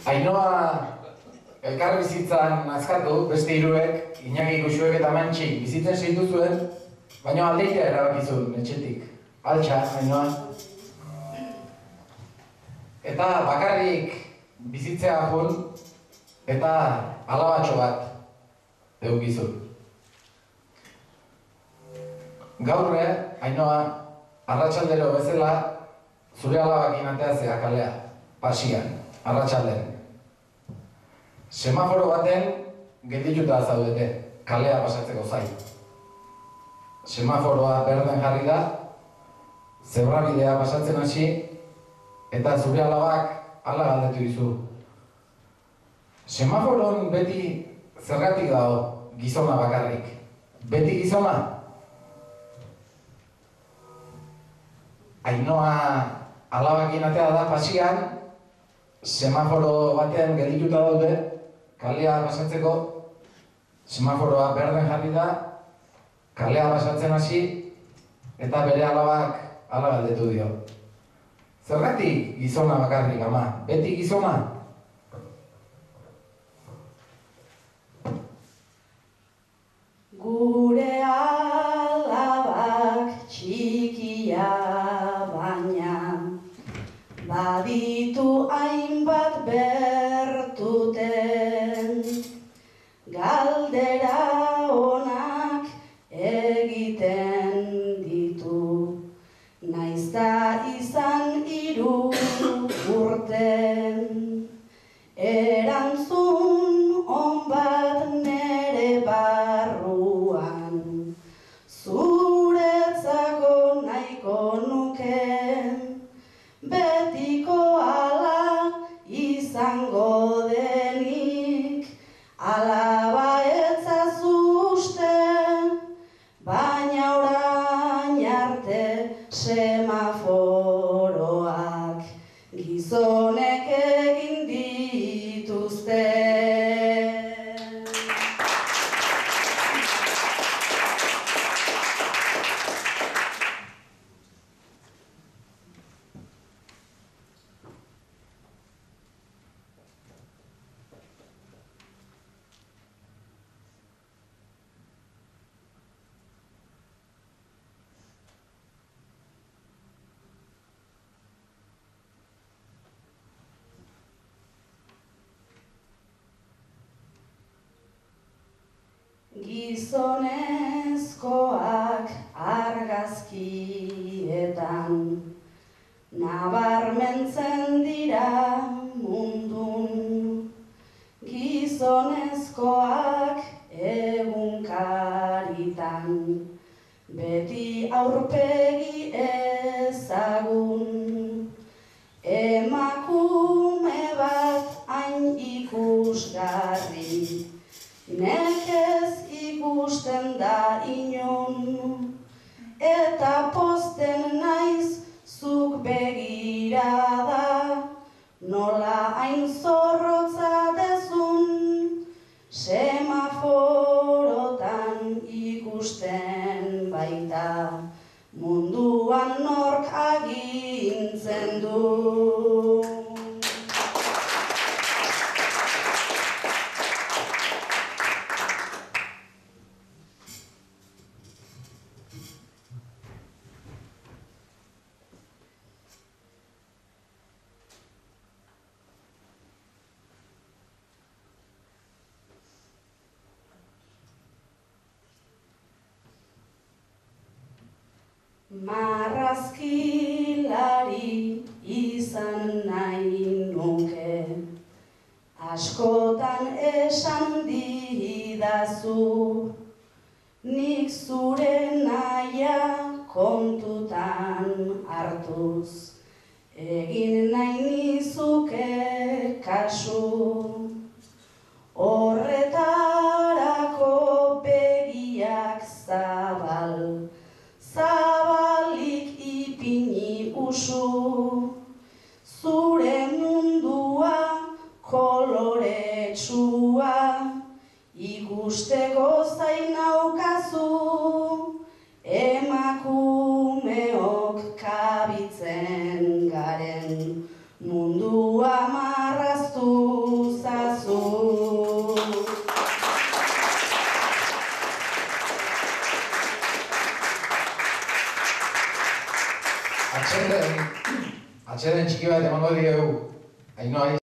Ainhoa elkarbizitzan azkatu, beste hiruek, Iñaki Goxuek eta Mantxik bizitzen segitu zuen, baina aldeitea erabakizun etxetik. Altxa, Ainhoa. Eta bakarrik bizitzea jun, eta alabatxo bat eukizun. Gaurre, Ainhoa, arratsaldero bezala, zure alabakin ateazea kalea, pasian, arratsalden. Semaforo baten geldituta zaudete, kalea pasatzeko zai. Semaforoa berden jarri da, zebrabidea pasatzen hasi, eta zure alabak hala galdetu dizu. Semaforon beti zergatik dago gizona bakarrik. Beti gizona? Ainhoa alabakin atea da pasian, semaforo batean geldituta daude, kalea pasatzeko, semaforoa berden jarri da, kalea pasatzen hasi, eta bere alabak hala galdetu dio. Zergatik gizona bakarrik, ama? Beti gizona? Gure alabak txikia baina, baditu hainbat bertuten, galdera onak egiten ditu, naizta izan 3 urten. Erantzun on bat nere barruan, zuretzako nahiko nuken, betiko ala izango denik, alaba etzazu uste, baina orain arte semaforoak gizonek egin dituzte. Gizonezkoak argazkietan nabarmentzen dira mundun, gizonezkoak egunkaritan beti aurpegi ezagun, emakume bat hain ikusgarri, nekez ikusten da inon, eta pozten naiz zuk begirada, nola hain zorrotza dezun, semaforotan ikusten baita, munduan nork agintzen du. Marrazkilari izan nahi nuke, askotan esan didazu, nik zure nahia kontutan hartuz, egin nahi nizuke kasu, horretarako begiak zabal, zabalik ipini usu, zure mundua koloretsua, ikusteko zain naukazu, emakumeok kabitzen garen mundua marraztu. Atxeden txiki bat emango diegu. Ainhoa